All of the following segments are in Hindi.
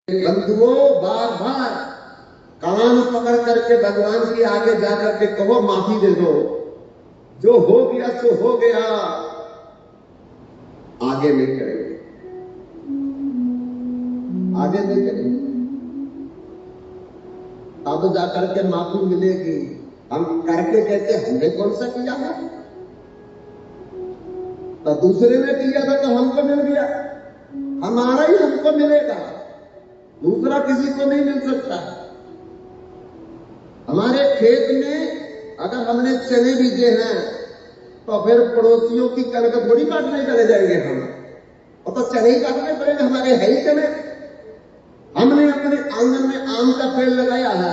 बंधुओं बार बार कान पकड़ करके भगवान के आगे जाकर के कहो माफी दे दो, जो हो गया सो हो गया, आगे नहीं करेंगे, आगे नहीं करेंगे। अब जाकर के माफी मिलेगी। हम करके कहते हमने कौन सा किया है, तो दूसरे ने किया था तो हमको मिल गया, हमारा ही हमको मिलेगा, दूसरा किसी को नहीं मिल सकता। हमारे खेत में अगर हमने चने बीजे हैं तो फिर पड़ोसियों की कणक थोड़ी काटने चले जाएंगे हम, और तो चने ही काटने पड़ेंगे, हमारे है ही चने। हमने अपने आंगन में आम का पेड़ लगाया है,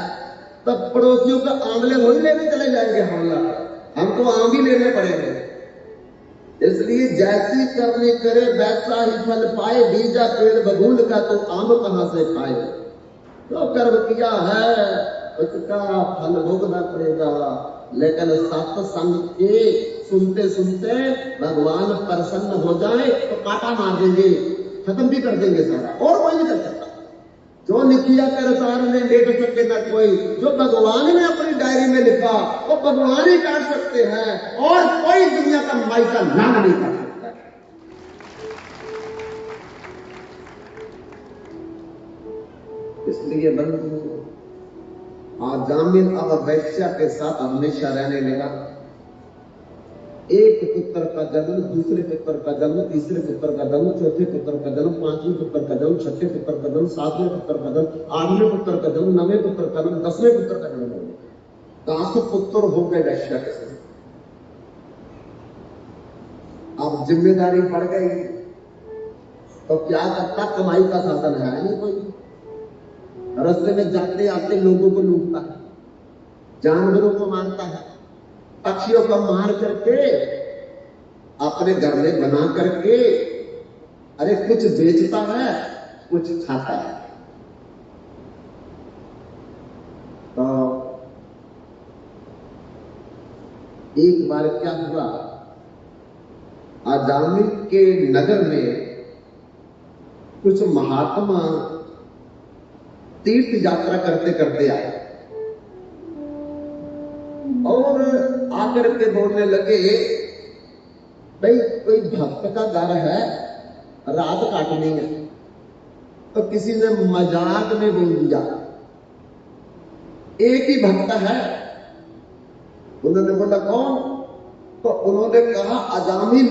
तब पड़ोसियों का आंवले थोड़ी लेने चले जाएंगे हमको आम भी लेने पड़ेंगे। इसलिए जैसी करनी करे वैसा ही फल पाए, बीजा पेड़ बबूल का तो आम कहां से खाए। जो कर्म किया है उसका फल भोगना पड़ेगा। लेकिन सत्संग के सुनते सुनते भगवान प्रसन्न हो जाए तो काटा मार देंगे, खत्म भी कर देंगे सारा, और कोई नहीं कर सकता। जो लिखिया करतार ने लेट सके न कोई, जो भगवान ने अपनी डायरी में लिखा वो भगवान ही काट सकते हैं, और कोई दुनिया का माई का नाम नहीं काट सकता। इसलिए बंधु आजामिल अब वैश्या के साथ हमेशा रहने लगा। एक पुत्र का जन्म, दूसरे पुत्र का जन्म, तीसरे पुत्र का जन्म, चौथे पुत्र का जन्म, पांचवें पुत्र का जन्म, छठे पुत्र का जन्म, सातवें पुत्र का जन्म, आठवें पुत्र का जन्म, नवें पुत्र का जन्म, 10वें पुत्र का जन्म हो गया। 10 पुत्र हो गए वैश्या के साथ। अब जिम्मेदारी बढ़ गई तो क्या करता, कमाई का साधन है नहीं कोई, रास्ते में जाते आते लोगों को लूटता है, जानवरों को मारता है, पक्षियों को मार करके अपने घर में बना करके, अरे कुछ बेचता है कुछ खाता है। तो एक बार क्या हुआ, अजामिल के नगर में कुछ महात्मा तीर्थ यात्रा करते करते आए और आकर के बोलने लगे, भाई कोई भक्त का घर है, रात काटनी है। तो किसी ने मजाक में बोल दिया, एक ही भक्त है। उन्होंने बोला कौन? तो उन्होंने कहा अजामिल।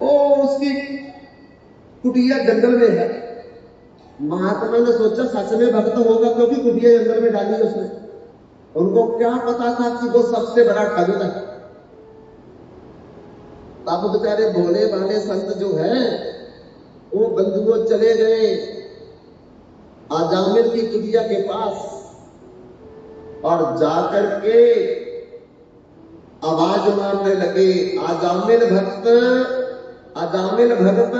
ओ उसकी कुटिया जंगल में है। महात्मा ने सोचा सच में भक्त होगा, क्योंकि कुटिया जंगल में डाली उसने। उनको क्या पता था कि वो सबसे बड़ा ठग है। तब बेचारे भोले भाले संत जो है वो बंधुओं चले गए अजामिल की कुटिया के पास, और जाकर के आवाज मारने लगे, अजामिल भक्त, अजामिल भक्त।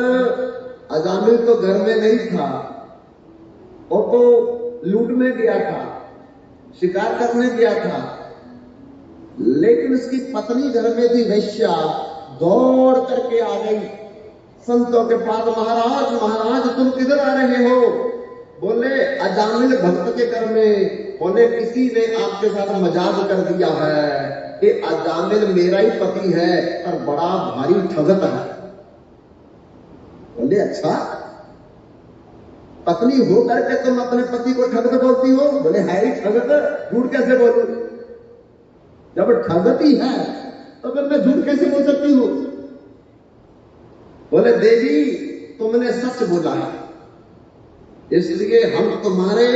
अजामिल तो घर में नहीं था, वो तो लूटने गया था, शिकार करने गया था, लेकिन उसकी पत्नी घर में थी वैश्या। दौड़ करके आ गई संतों के पास, महाराज महाराज तुम किधर आ रहे हो? बोले अजामिल भक्त के घर में। बोले किसी ने आपके साथ मजाक कर दिया है कि अजामिल मेरा ही पति है और बड़ा भारी ठगत है। बोले अच्छा, पत्नी हो करके तुम अपने पति को ठगत बोलती हो? बोले है ही ठगत, झूठ कैसे बोलूं? जब ठगती है तो फिर मैं झूठ कैसे बोल सकती हूं? बोले देवी तुमने सच बोला है, इसलिए हम तुम्हारे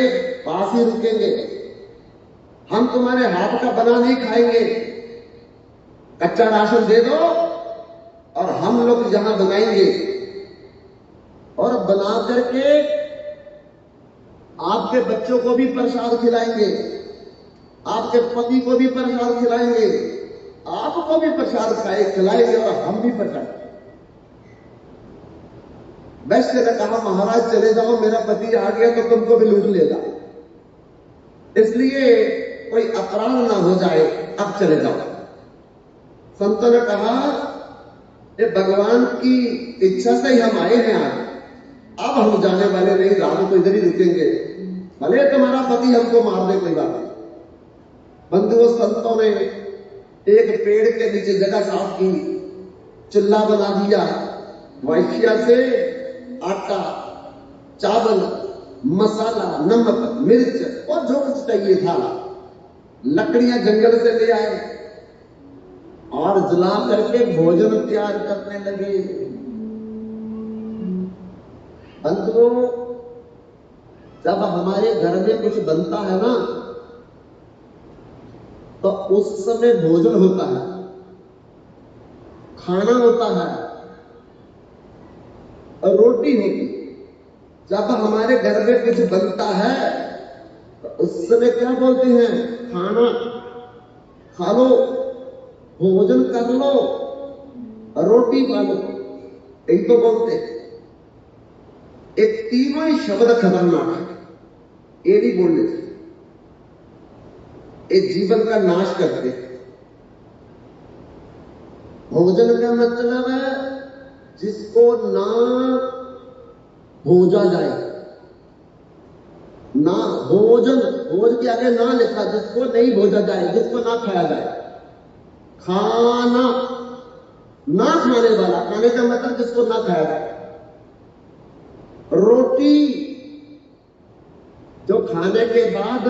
पास ही रुकेंगे, हम तुम्हारे हाथ का बना नहीं खाएंगे। कच्चा राशन दे दो और हम लोग यहां बनाएंगे, और बना करके आपके बच्चों को भी प्रसाद खिलाएंगे, आपके पति को भी प्रसाद खिलाएंगे, आपको भी प्रसाद खिलाएंगे, और हम भी प्रसाद। वैश्य ने कहा महाराज चले जाओ, मेरा पति आ गया तो तुमको भी लूट लेगा, इसलिए कोई अपराध ना हो जाए, अब चले जाओ। संतों ने कहा ये भगवान की इच्छा से ही हम आए हैं आज, अब हम जाने वाले नहीं, रात तो इधर ही रुकेंगे, भले तुम्हारा पति हमको मार दे, कोई बात नहीं। बंधुओं, संतों ने एक पेड़ के नीचे जगह साफ की, चूल्हा बना दिया, वैश्या से आटा, चावल, मसाला, नमक, मिर्च और जो कुछ चाहिए था, लकड़ियां जंगल से ले आए और जला करके भोजन तैयार करने लगे। बंधुओं, जब हमारे घर में कुछ बनता है ना, तो उस समय भोजन होता है, खाना होता है, रोटी होती। जब हमारे घर में कुछ बनता है तो उस समय क्या बोलते हैं? खाना खा लो, भोजन कर लो, रोटी खा लो, यही तो बोलते हैं। एक तीनों ही शब्द खतरनाक है, ये नहीं बोलने चाहिए, ये जीवन का नाश करते हैं। भोजन का मतलब है जिसको ना भोजा जाए, ना भोजन, भोज के आगे ना लिखा, जिसको नहीं भोजा जाए, जिसको ना खाया जाए। खाना, ना खाने वाला, खाने का मतलब जिसको ना खाया जाए। रोटी, जो खाने के बाद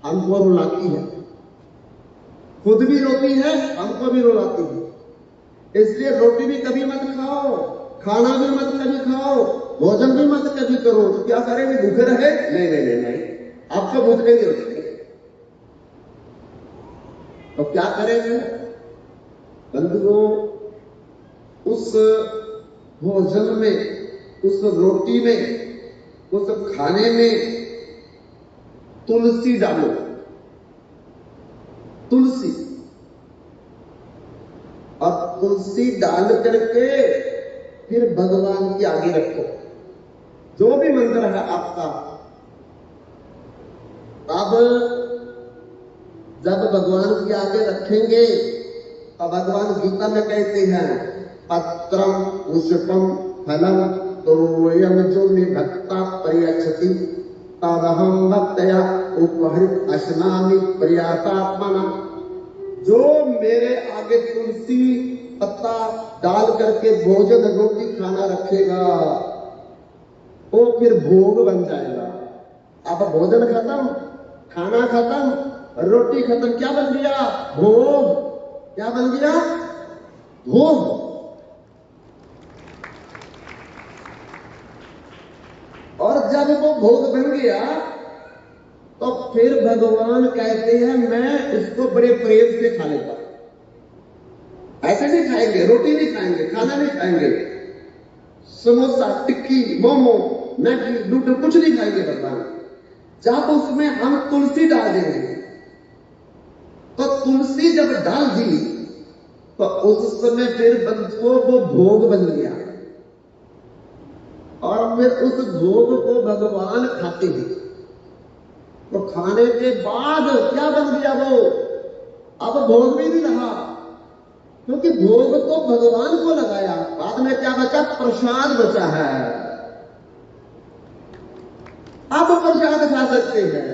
हमको रुलाती है, खुद भी रोती है, हमको भी रुलाती है। इसलिए रोटी भी कभी मत खाओ, खाना भी मत कभी खाओ, भोजन भी मत कभी करो। तो क्या करेंगे? भूखे रहे? नहीं नहीं नहीं नहीं, आपको भूख नहीं होती। तो क्या करेंगे? बंधुओं, उस भोजन में, उस रोटी में, उस खाने में तुलसी डालो, तुलसी, और तुलसी डाल करके फिर भगवान के आगे रखो, जो भी मंत्र है आपका। अब जब भगवान के आगे रखेंगे तो भगवान गीता में कहते हैं, पत्रम पुष्पम फलम तोयम जो निभक्ता प्रयच्छति तदहम भक्तया उपहृत अश्नामि प्रयासात्मना। जो मेरे आगे तुलसी पत्ता डाल करके भोजन, रोटी, खाना रखेगा, वो फिर भोग बन जाएगा। अब भोजन खत्म, खाना खत्म, रोटी खत्म, क्या बन गया? भोग। क्या बन गया? भोग। और जब वो भोग बन गया तो फिर भगवान कहते हैं, मैं इसको बड़े प्रेम से खा लेता। ऐसे नहीं खाएंगे, रोटी नहीं खाएंगे, खाना नहीं खाएंगे, समोसा, टिक्की, मोमो, मैगी, नूडल कुछ नहीं खाएंगे भगवान। जब उसमें हम तुलसी डाल देंगे, तो तुलसी जब डाल दी तो उस समय फिर बंधुओं वो भोग बन गया, और फिर उस भोग को भगवान खाते हैं। तो खाने के बाद क्या बन गया वो? अब भोग भी नहीं रहा, क्योंकि भोग तो भगवान को लगाया। बाद में क्या बचा? प्रसाद बचा है। अब प्रसाद खा सकते हैं।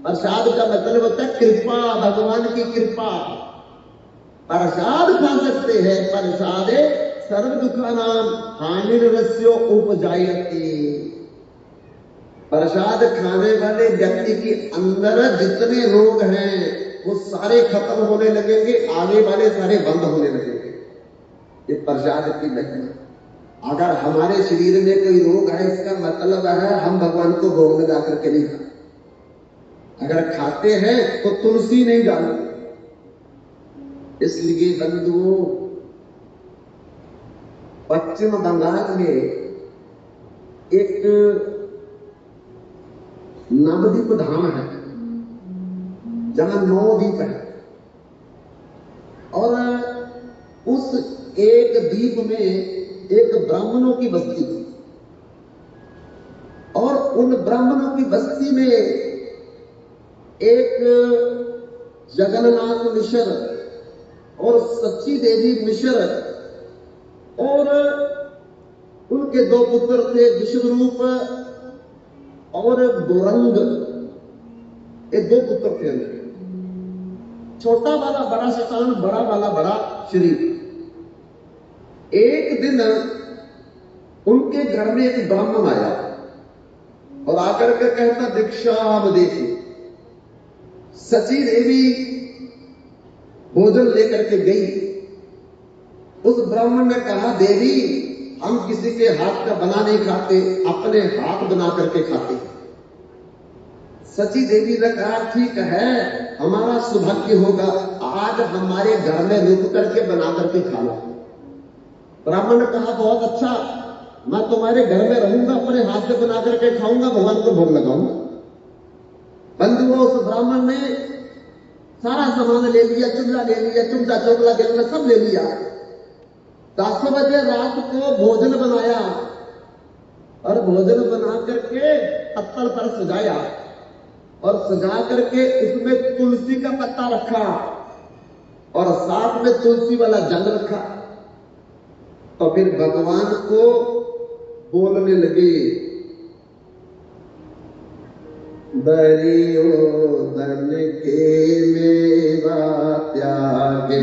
प्रसाद का मतलब होता है कृपा, भगवान की कृपा। प्रसाद खा सकते हैं। प्रसादे सर्व दुखानाम हानिर्वस्यो उपजायते। प्रसाद खाने वाले व्यक्ति के अंदर जितने रोग हैं वो सारे खत्म होने लगेंगे, आने वाले सारे बंद होने लगेंगे। ये प्रसाद की महिमा। अगर हमारे शरीर में कोई रोग है, इसका मतलब है हम भगवान को भोग लगा करके नहीं खाते। अगर खाते हैं तो तुलसी नहीं डालते। इसलिए बंधुओं, पश्चिम बंगाल में एक नवद्वीप धाम है, जहां 9 द्वीप है, और उस एक द्वीप में एक ब्राह्मणों की बस्ती थी, और उन ब्राह्मणों की बस्ती में एक जगन्नाथ मिश्र और सच्ची देवी मिश्र और उनके दो पुत्र थे, विश्वरूप और गोरंग। ये दो पुत्र थे उनके। छोटा वाला बड़ा शैतान, बड़ा वाला बड़ा शरीर। एक दिन उनके घर में एक ब्राह्मण आया और आकर के कहता, दीक्षा देखी। सची देवी भोजन लेकर के गई। उस ब्राह्मण ने कहा, देवी हम किसी के हाथ का बना नहीं खाते, अपने हाथ बना करके खाते। सची देवी ने कहा, ठीक है, हमारा सौभाग्य होगा, आज हमारे घर में रुक करके बना करके खा लो। ब्राह्मण ने कहा, बहुत अच्छा, मैं तुम्हारे घर में रहूंगा, अपने हाथ से बना करके खाऊंगा, भगवान को भोग लगाऊंगा। बंधुओं, उस ब्राह्मण ने सारा सामान ले लिया, चूल्हा ले लिया, चुमचा चोकला ले लिया, सब ले लिया। 10 बजे रात को भोजन बनाया और भोजन बना करके पत्तल पर सजाया और सजा करके उसमें तुलसी का पत्ता रखा और साथ में तुलसी वाला जल रखा। तो फिर भगवान को बोलने लगे, दरियो धन के मेवा त्यागे,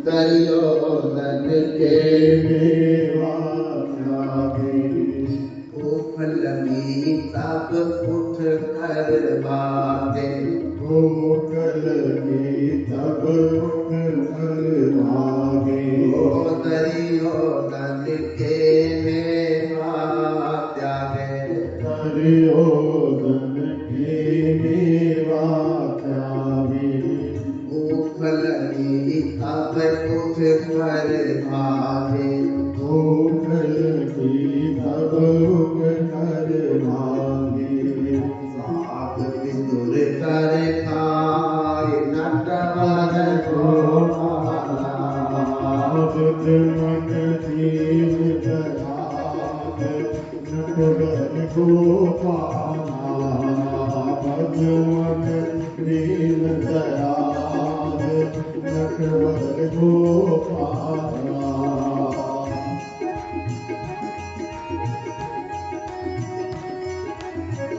दरियो धन के मेवा त्यागे, ओ फल मी तब उठ कर भागे, ओ फल मी तब उठ कर भागे, ओ दरियो धन के मेवा त्यागे, दरियो धन के मेवा त्यागे, ओ फल मी तब उठ कर भागे, ओ फल की तब उठ कर भागे, साथ विदुर कर खाए नटवर गोपाला, बुध मन दीन दयाल नटवर गोपाला, बुध मन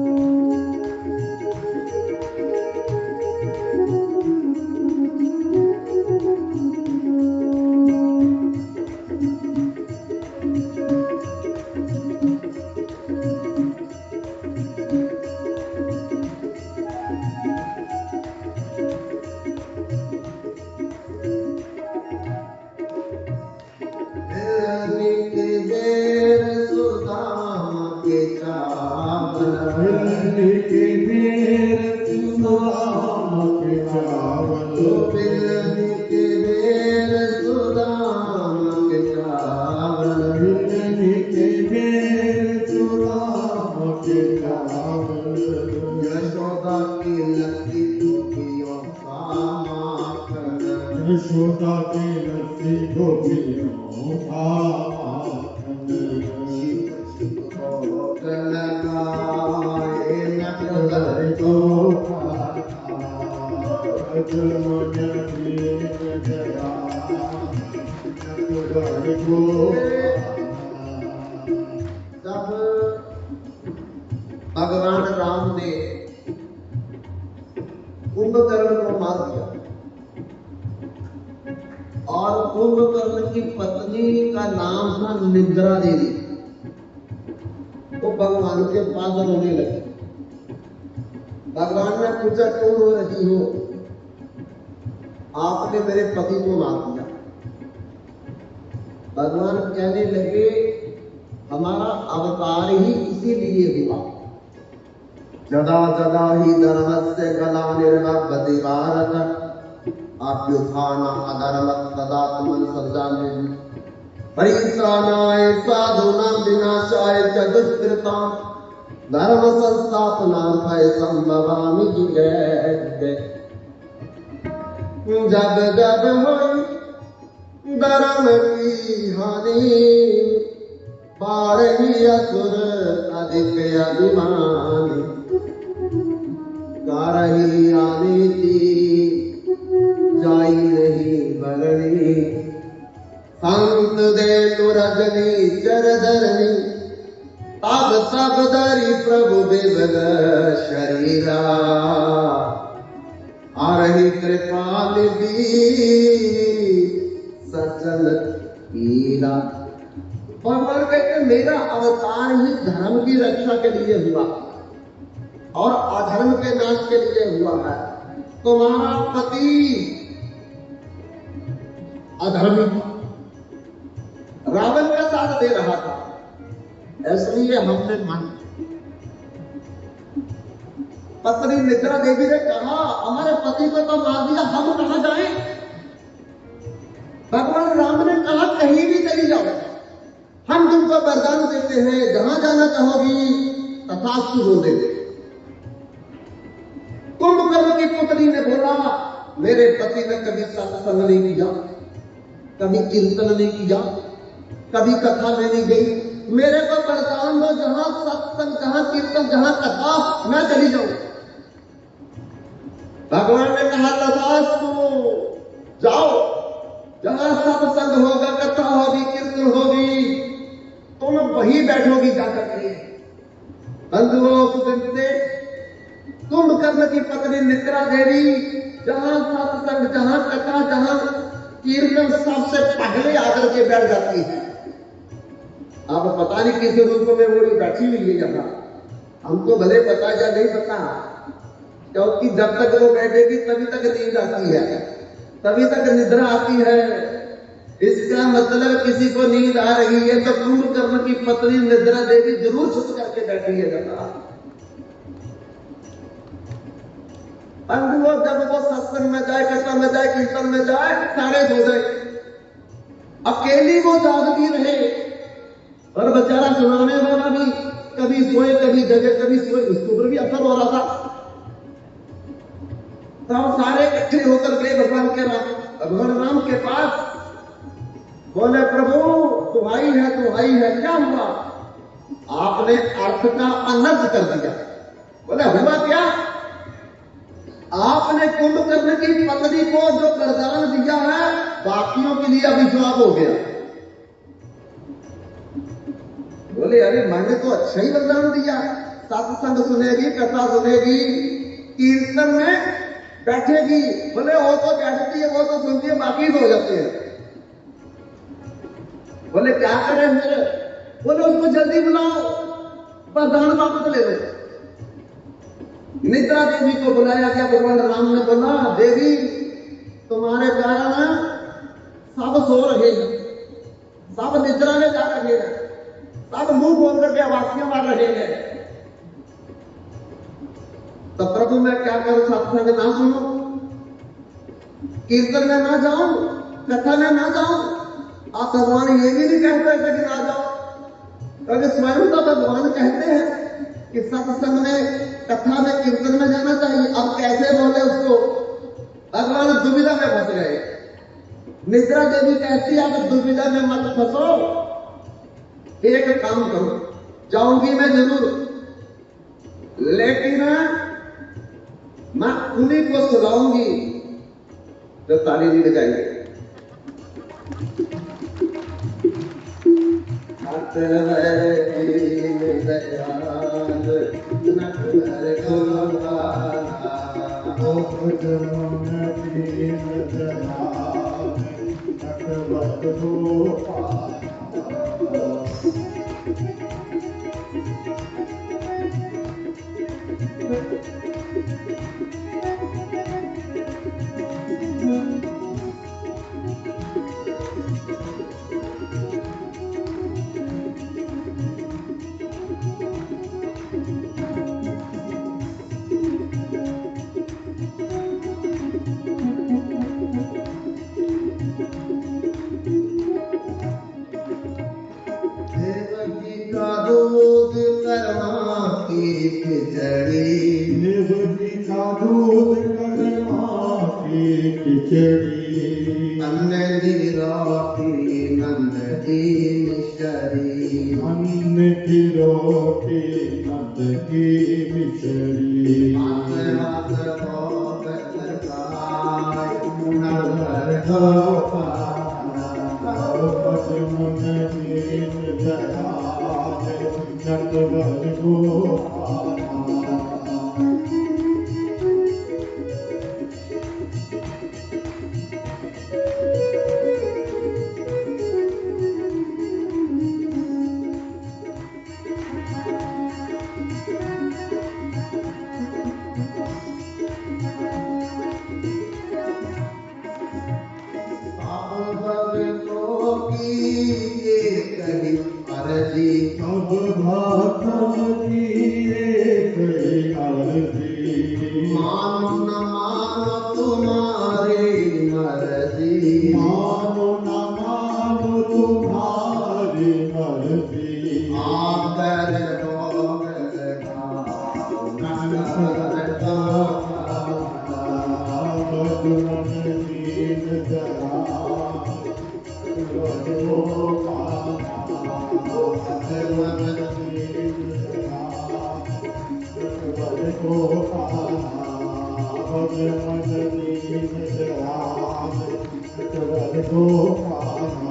दीन दयाल नटवर गोपाला। यशोदा के लस्सी गोपियों का माखन, लगाए नटवर गोपाला, मन दीन दयाल नटवर गोपाला। जब भगवान राम ने कुंभकर्ण को मार दिया और कुंभकर्ण की पत्नी का नाम था निद्रा देवी, तो भगवान के पास रोने लगे। भगवान ने पूछा, क्यों रो रही हो? आपने मेरे पति को मार दिया। भगवान कहने लगे, हमारा अवतार ही इसीलिए हुआ। जदा जदा ही धर्मस्य ग्लानिर्भवति भारत, अभ्युत्थान अधर्मस्य तदात्मन सृजाम्यहम्, परित्राणाय साधूनां विनाशाय च दुष्कृताम् धर्म संस्थापनार्थाय संभवामि जुगे। जब जब होई धर्म की हानि, बारही असुर अधिक अभिमानी। कारही आनी थी जाई नहीं बरनी, संत देनु रजनी चर धरनी। तब सब धरी प्रभु विबल शरीरा, आरही कृपा निधि सचल हीरा। भगवान कहते मेरा अवतार ही धर्म की रक्षा के लिए हुआ और अधर्म के नाश के लिए हुआ है। तुम्हारा पति अधर्मी था, रावण का साथ दे रहा था, इसलिए हमने मान। पत्नी निद्रा देवी ने कहा हमारे पति को तो मार दिया, हम कहां जाएं? भगवान राम ने कहा कहीं भी चली जाओ, हम तुमको वरदान देते हैं, जहां जाना चाहोगी तथास्तु बोल देते। कुंभकर्ण की पुत्री ने बोला मेरे पति ने कभी सत्संग नहीं किया, कभी कीर्तन नहीं किया, कभी कथा में नहीं गई, मेरे को वरदान दो जहां सत्संग, जहां कीर्तन, जहां कथा मैं चली जाऊं। भगवान ने कहा तथास्तु, जाओ, जहां सत्संग होगा, कथा होगी, कीर्तन होगी, तुम वहीं बैठोगी जाकर के। बंधुओं सुनते, कुंभकर्ण की पत्नी निद्रा देवी जहां सत्संग, जहां कथा, जहां कीर्तन, सबसे पहले आकर के बैठ जाती है। अब पता नहीं किस रूप में वो बैठी हुई है यहाँ, हमको भले पता या नहीं पता, क्योंकि जब तक वो बैठेगी तभी तक नींद आती है, तभी तक निद्रा आती है। इसका मतलब किसी को नींद आ रही है तो कुंभकर्ण की पत्नी निद्रा देवी जरूर छुप करके बैठी है जब जब वो सत्संग में जाए, कथा में जाए, कीर्तन में जाए, सारे सो जाए, अकेली वो जागती रहे। और बेचारा सुनाने वाला भी कभी सोए कभी जगे, कभी सोए, उसके ऊपर भी असर हो रहा था। तो सारे इकट्ठे होकर गए भगवान राम के पास, बोले प्रभु दुहाई है, क्या हुआ? आपने अर्थ का अनर्थ कर दिया। बोले हुआ क्या? आपने कुंभकर्ण की पत्नी को जो वरदान दिया है, बाकियों के लिए अभिशाप हो गया। बोले अरे मैंने तो अच्छा ही वरदान दिया, सत्संग सुनेगी, कथा सुनेगी, कीर्तन में बैठेगी। बोले वो तो बैठती है, वो तो सुनती है, बाकी हो जाते हैं। बोले क्या करें फिर? बोले उसको जल्दी बुलाओ, वरदान वापस ले लो। निद्रा देवी को बुलाया गया। भगवान राम ने बोला देवी तुम्हारे कारण सब सो रहे हैं, सब निद्रा में जा रहे हैं, सब मुंह खोल करके आवाज़ियां मार रहे हैं। तो प्रभु मैं क्या करूं? सत्संग ना सुनो, कीर्तन में ना जाऊं, कथा में ना जाऊं। आप भगवान ये भी नहीं कहते थे कि ना जाओ, क्योंकि स्वयं तो भगवान कहते हैं कि सत्संग में, कथा में, कीर्तन में जाना चाहिए। अब कैसे बोले उसको? भगवान दुविधा में फंस गए। निद्रा देवी कहती है आप दुविधा में मत फंसो, एक काम करो, जाऊंगी मैं जरूर, लेकिन मैं उन्हीं को सुलाऊंगी जो ताली नहीं बजाएंगे। दूध कर्मा की खिचड़ी निवती का दूध कड़वा की खिचड़ी अन्न दी रोटी नंद की मिश्री अन्न की रोटी नंद की मिश्री हाथ हाथ भोग लगाए नंबर पद मन दीन दयाल नटवर गोपाल कही अर्जी अब भातम दिए कई अर्जी मानो न मानो तुम्हारी मर्जी मानो न मानो तुम्हारी मर्जी आकर भोग लगाओ नंबर पद मन दीन दयाल नटवर गोपाल पद मन दीन दयाल नटवर गोपाल पद मन दीन दयाल नटवर गोपाल पद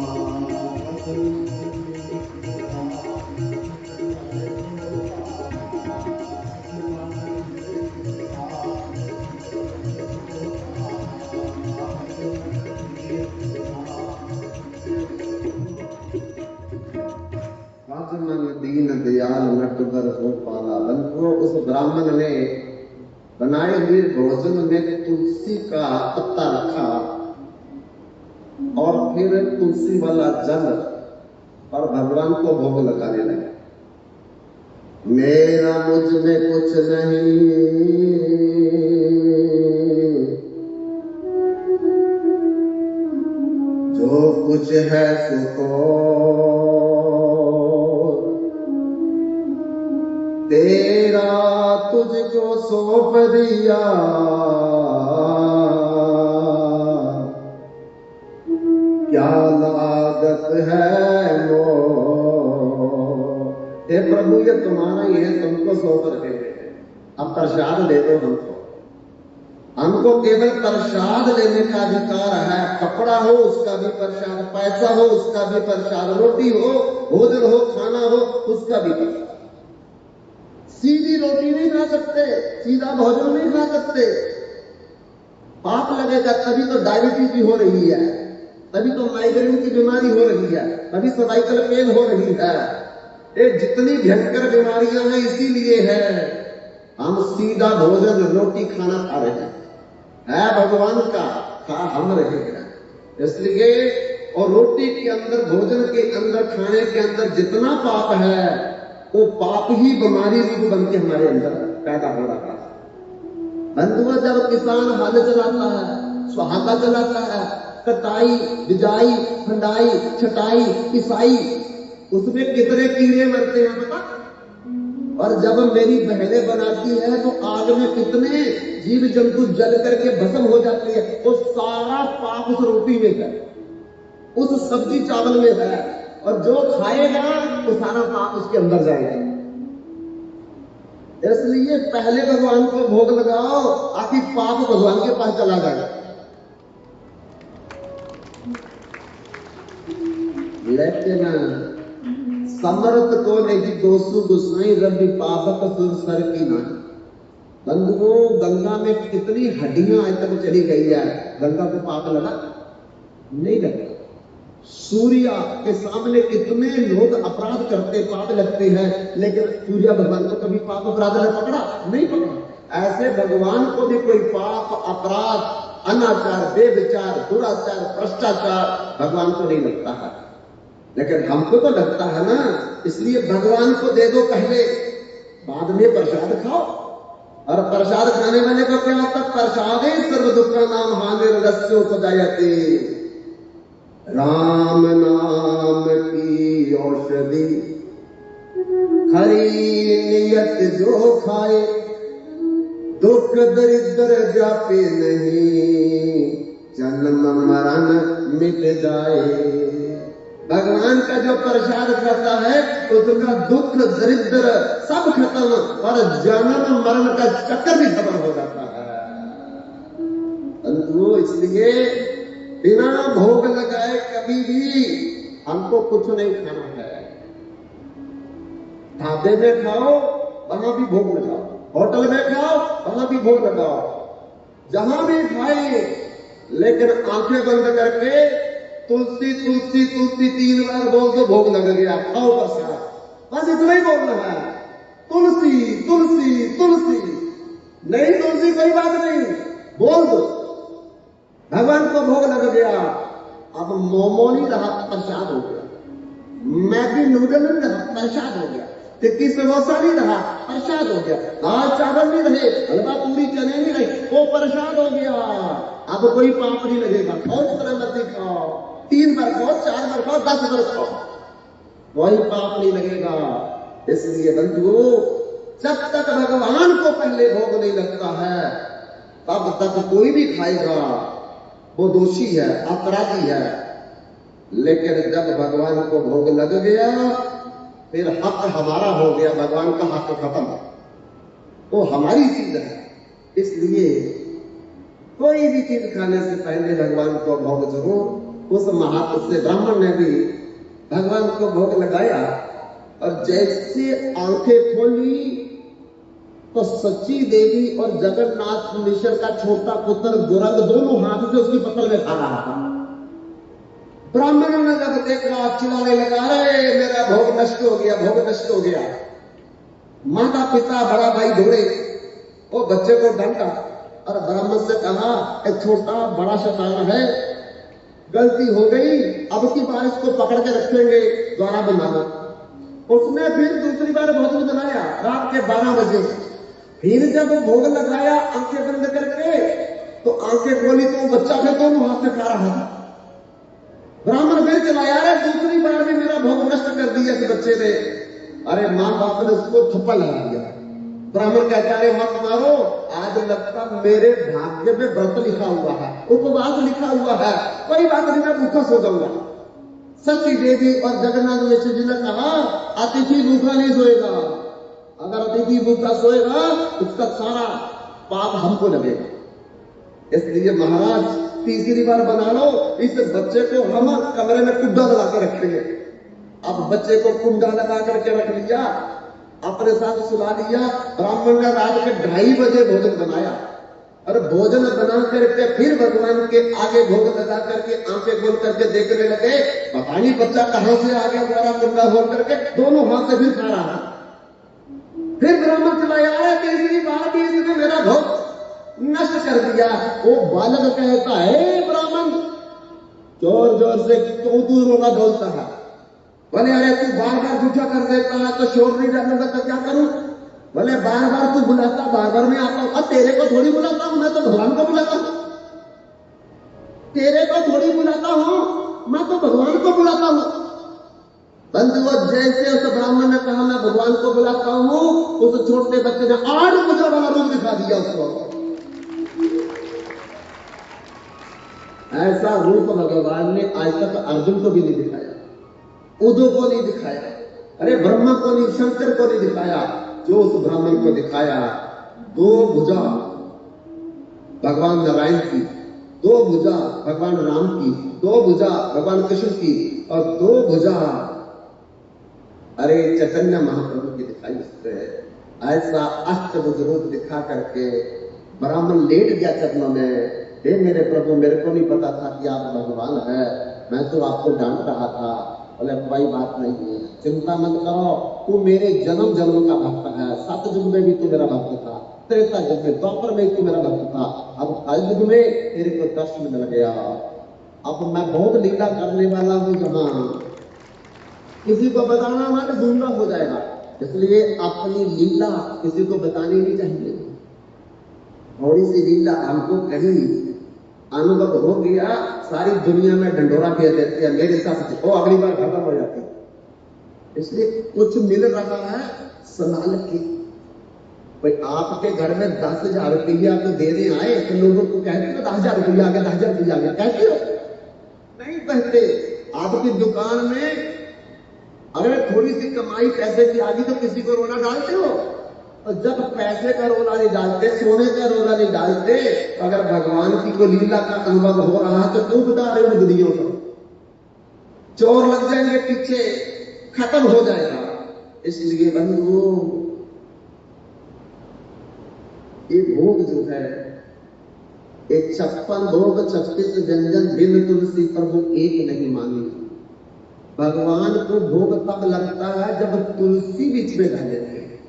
मन मन दीन दयाल नटवर गोपाला। बंधुओं, उस ब्राह्मण ने बनाए हुए भोजन में तुलसी का पत्ता रखा और फिर तुलसी वाला जल और भगवान को भोग लगाने लगे। मेरा मुझ में कुछ नहीं, जो कुछ है सो तेरा तुझको सौंप दिया, क्या लागत है हे प्रभु, ये तुम्हारा ही है, तुमको सौंप रहे हैं, अब प्रसाद दे दो हमको। हमको केवल प्रसाद लेने का अधिकार है। कपड़ा हो उसका भी प्रसाद, पैसा हो उसका भी प्रसाद, रोटी हो, भोजन हो, खाना हो उसका भी प्रसाद। सीधी रोटी नहीं खा सकते, सीधा भोजन नहीं खा सकते, पाप लगेगा। तभी तो डायबिटीज भी हो रही है, तभी तो माइग्रेन की बीमारी हो रही है, तभी सर्वाइकल पेन हो रही है। ये जितनी भयंकर बीमारियां हैं इसीलिए है। हम सीधा भोजन रोटी खाना खा रहे हैं, है भगवान का, खा हम रहे हैं इसलिए। और रोटी के अंदर, भोजन के अंदर, खाने के अंदर जितना पाप है वो पाप ही बीमारी रूप बन के हमारे अंदर पैदा हो रहा है। बंधुआ, जब किसान हल चलाता है, सुहागा चलाता है, कटाई, बिजाई, फंडाई, छटाई, पिसाई, उसमें कितने कीड़े मरते हैं पता? और जब मेरी बहनें बनाती है तो आग में कितने जीव जंतु जल करके भस्म हो जाते हैं। वो सारा पाप उस रोटी में है, उस सब्जी चावल में है, और जो खाएगा तो सारा पाप उसके अंदर जाएगा। इसलिए पहले भगवान को भोग लगाओ, आखिर पाप भगवान के पास चला जाएगा। लेकिन समर्थ को नहीं दोषु गुसाई रवि पापक सुर सर की ना। बंधुओं, गंगा में कितनी हड्डियां आज तक चली गई है, गंगा को पाप लगा नहीं लगा। सूर्य के सामने कितने लोग अपराध करते, पाप लगते हैं, लेकिन सूर्य भगवान को कभी पाप अपराध ने पकड़ा नहीं पकड़ा। ऐसे भगवान को भी कोई पाप, अपराध, अनाचार, बेविचार, दुराचार, भ्रष्टाचार भगवान को नहीं लगता है, लेकिन हमको तो लगता है ना। इसलिए भगवान को दे दो पहले, बाद में प्रसाद खाओ। और प्रसाद खाने वाले को क्या होता? प्रसादे सर्व दुख नाम हानिर्गस्यो सजायते। राम नाम की औषधि हरी नियत जो खाए दुख दरिद्र जापे नहीं, जन्म मरण मिट जाए। भगवान का जो प्रसाद खाता है उसका दुख दरिद्र सब खत्म और जन्म मरण का चक्कर भी खत्म हो जाता है। परंतु इसलिए बिना भोग लगाए कभी भी हमको कुछ नहीं खाना है। ढाबे में खाओ वहां भी भोग लगाओ, होटल में खाओ वहां भी भोग लगाओ, जहां भी खाए, लेकिन आंखें बंद करके तुलसी तुलसी तुलसी 3 बार बोल दो, भोग लग गया, खाओ प्रसाद। बस इतना ही बोलना है, तुलसी तुलसी तुलसी। नहीं तुलसी कोई बात नहीं, बोल दो, भगवान को भोग लग गया। अब मोमो नहीं रहा, प्रसाद हो गया। मैगी नूडल नहीं रहा, प्रसाद हो गया। टिक्की समोसा नहीं रहा, प्रसाद हो गया। दाल चावल नहीं रहे, हलवा पूरी चने नहीं रहे, वो प्रसाद हो गया। अब कोई पाप नहीं लगेगा, खाओ जितना मर्जी खाओ, 3 बार खाओ, 4 बार खाओ, 10 बार खाओ, कोई पाप नहीं लगेगा। इसलिए बंधुओं, जब तक भगवान को पहले भोग नहीं लगता है तब तक कोई भी खाएगा वो दोषी है, अपराधी है। लेकिन जब भगवान को भोग लग गया फिर हक हमारा हो गया, भगवान का हक खत्म, वो हमारी चीज है। इसलिए कोई भी चीज खाने से पहले भगवान को भोग जरूर। उस महापुरुष से ब्राह्मण ने भी भगवान को भोग लगाया और जैसे आंखें खोली तो सच्ची देवी और जगन्नाथ मिश्र का छोटा पुत्र गुरंग दोनों हाथ से उसकी पकड़ में खा रहा था। ब्राह्मणों ने जब देखा चिल्लाने लगा, अरे मेरा भोग नष्ट हो गया, भोग नष्ट हो गया। माता पिता बड़ा भाई दौड़े, वो बच्चे को डांटा और ब्राह्मण से कहा, एक छोटा बड़ा शैतान है, गलती हो गई, अब की बार इसको पकड़ के रखेंगे, द्वारा बनाना। उसने फिर दूसरी बार भोजन बनाया रात के 12 बजे। फिर जब भोग लगाया आंखें बंद करके तो आंखें खोली तो बच्चा फिर दोनों हाथ से खा रहा था। ब्राह्मण फिर चलाया, अरे दूसरी बार भी मेरा भोग नष्ट कर दिया इस बच्चे ने। अरे मां बाप ने उसको थप्पड़ लगा दिया। ब्राह्मण कहता है, मत मारो, आज लगता मेरे भाग्य में व्रत लिखा हुआ है, उपवास लिखा हुआ है, कोई बात नहीं, मैं भूखा सो जाऊंगा। सच्ची देवी और जगन्नाथ मिश्र जी ने कहा, अतिथि भूखा नहीं सोएगा, अगर अतिथि भूखा सोएगा उसका सारा पाप हमको लगेगा। इसलिए महाराज तीसरी बार बना लो, इस बच्चे को हम कमरे में कुंडा लगा के रखेंगे। अब बच्चे को कुंडा लगा करके रख लिया, अपने साथ सुला लिया। ब्राह्मण ने रात के 2:30 बजे भोजन बनाया और भोजन बना करके फिर भगवान के आगे भोग लगा करके आंखें खोल करके देखने लगे, पता नहीं बच्चा कहां से आ गया, द्वारा कुंडा खोल करके दोनों हाथ से फिर खा रहा। फिर ब्राह्मण चलाया, तीसरी बार भी इसने मेरा भोग नष्ट कर दिया। वो बालक कहता है, ब्राह्मण जोर जोर से क्यों तू रोना बोलता है? बोले, अरे तू बार बार झूठा कर देता है तो शोर नहीं डालूंगा तो क्या करूं? बोले, बार बार तू बुलाता, बार बार मैं आता हूं। अब तेरे को थोड़ी बुलाता हूं, मैं तो भगवान को बुलाता हूं। तेरे को थोड़ी बुलाता हूं, मैं तो भगवान को बुलाता हूं। बंधुओं, जैसे उस ब्राह्मण ने कहा मैं भगवान को बुलाता हूं, उस छोटे बच्चे ने 8 भुजा वाला रूप दिखा दिया उसको। ऐसा रूप भगवान ने आज तक अर्जुन को भी नहीं दिखाया, उद्धव को नहीं दिखाया, अरे ब्रह्मा को नहीं, शंकर को नहीं दिखाया। जो उस ब्राह्मण को दिखाया, 2 भुजा भगवान नारायण की, 2 भुजा भगवान राम की, 2 भुजा भगवान कृष्ण की और 2 भुजा अरे चैतन्य महाप्रभु की दिखाई उससे। ऐसा अष्टभुज रूप दिखा करके ब्राह्मण लेट गया चरणों में। हे मेरे प्रभु, मेरे को नहीं पता था कि आप भगवान है, मैं तो आपको डांट रहा था। बोले, कोई बात नहीं है, चिंता मत करो, तू मेरे जन्म जन्म का भक्त है। 7 युग में भी तू मेरा भक्त था, त्रेता युग में, द्वापर में तू मेरा भक्त था, अब कलयुग में तेरे को दर्शन मिल गया। अब मैं बहुत लीला करने वाला हूं, जहां किसी को बताना हमारे गूंगा हो जाएगा। इसलिए अपनी लीला किसी को बतानी नहीं चाहिए। थोड़ी सी लीला हमको कहीं अनुभव हो गया, सारी दुनिया में ढंडोरा फेर देते हैं, मेरे साथ वो अगली बार खत्म हो जाती। इसलिए कुछ मिल रहा है संभाल के। भाई आपके घर में 10,000 रुपया तो देने आए तो लोगों को कहते हो 10,000 रुपया आ गया, 10,000 रुपया आ गया, कहते हो? नहीं कहते। आपकी दुकान में अगर थोड़ी सी कमाई पैसे की आ गई तो किसी को रोना डालते हो? और जब पैसे का रोला नहीं डालते, सोने का रोला नहीं डालते, अगर भगवान की कोई लीला का अनुभव हो रहा है तो क्यों बता रहे हो दुनिया को? चोर लग जाएंगे पीछे, खत्म हो जाएगा। इसलिए बंधु, ये भोग जो है, ये 56 भोग 36 व्यंजन बिन तुलसी प्रभु एक नहीं मानी। भगवान को भोग तब लगता है जब तुलसी बीच में रह लेते हैं,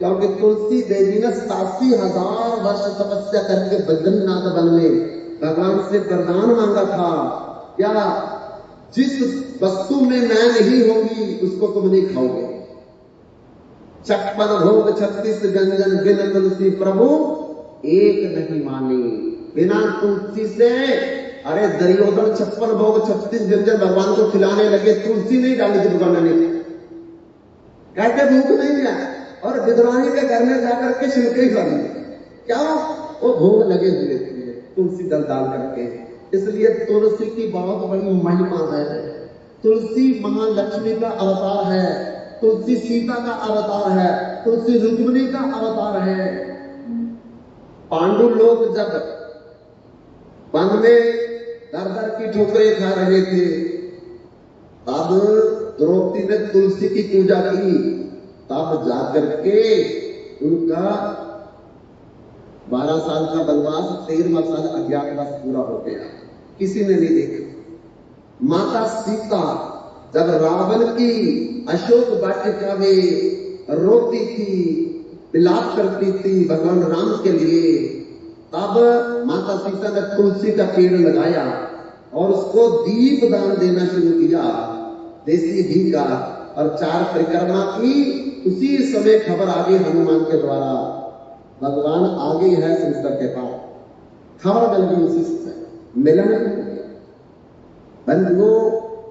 क्योंकि तुलसी देवी ने 87,000 वर्ष तपस्या करके बद्रीनाथ वन में भगवान से वरदान मांगा था, क्या जिस वस्तु में मैं नहीं होंगी उसको तुम नहीं खाओगे। 56 भोग 36 व्यंजन बिन तुलसी प्रभु एक नहीं मानी। बिना तुलसी से, अरे दुर्योधन 56 भोग 36 व्यंजन भगवान को खिलाने लगे, तुलसी नहीं डाली थी भगवान ने, कहते भूख नहीं है, और विद्रोही के घर में जाकर के छिलके खा लिए। क्या वो भोग लगे हुए थे तुलसी दल डाल करके। इसलिए तुलसी की बहुत बड़ी महिमा है। तुलसी महालक्ष्मी का अवतार है, तुलसी सीता का अवतार है, तुलसी रुक्मिणी का अवतार है। पांडु लोग जब वन में दर दर की ठोकरें खा रहे थे, तब द्रौपदी ने तुलसी की पूजा की, तब जाकर के उनका 12 साल का वनवास 13वां साल अज्ञातवास पूरा हो गया। किसी ने नहीं देखा। माता सीता जब रावण की अशोक वाटिका में रोती थी, विलाप करती थी भगवान राम के लिए, तब माता सीता ने तुलसी का पेड़ लगाया और उसको दीप दान देना शुरू किया, देसी घी का, और 4 परिक्रमा की। उसी समय खबर आ गई हनुमान के द्वारा, भगवान आगे है संसार के पास। खबर मिल गई उसी समय, मिलन बंधुओं,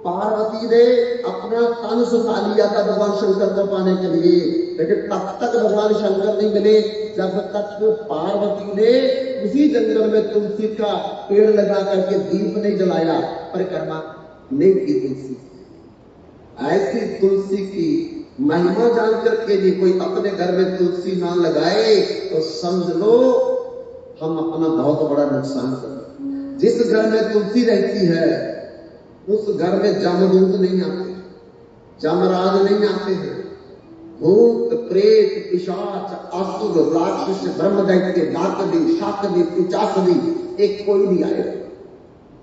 पार्वती ने अपना तन सुखा लिया था भगवान शंकर को पाने के लिए, लेकिन तब तक भगवान शंकर नहीं मिले जब तक पार्वती ने उसी जंगल में तुलसी का पेड़ लगा करके दीप नहीं जलाया, परिक्रमा नहीं की तुलसी। ऐसी तुलसी की महिमा जान करके भी कोई अपने घर में तुलसी ना लगाए तो समझ लो हम अपना बहुत बड़ा नुकसान कर। जिस घर में तुलसी रहती है उस घर में जमदूत नहीं आते, जमराज नहीं आते हैं, भूत प्रेत पिशाच असुर राक्षस ब्रह्मदैत्य डाकनी शाकनी पिचासनी एक कोई नहीं आएगा।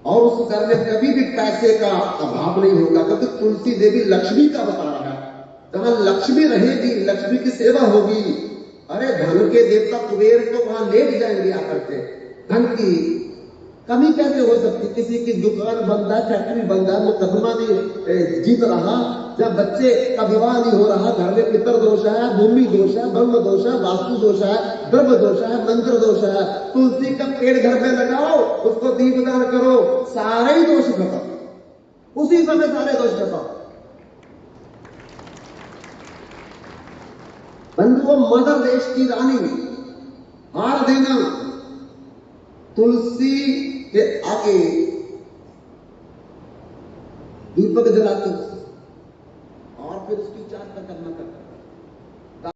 और उस घर में कभी भी पैसे का अभाव नहीं होगा, क्योंकि तुलसी देवी लक्ष्मी का अवतार है। जहां लक्ष्मी रहेगी, लक्ष्मी की सेवा होगी, अरे धन के देवता कुबेर तो वहां लेट जाएंगे आकर के। धन की कमी कैसे हो सकती? किसी की दुकान बंद है, फैक्ट्री बंद है, मुकदमा नहीं जीत रहा, जब बच्चे का विवाह नहीं हो रहा, घर में पितर दोष है, भूमि दोष है, ब्रह्म दोष है, वास्तु दोष है, द्रव्य दोष है, मंत्र दोष है, तुलसी का पेड़ घर में लगाओ, उसको दीपदान करो, सारे ही दोष खत्म, उसी समय सारे दोष खत्म। बंधुओं, मदर देश की रानी हार देना, तुलसी के आगे दीपक जलाते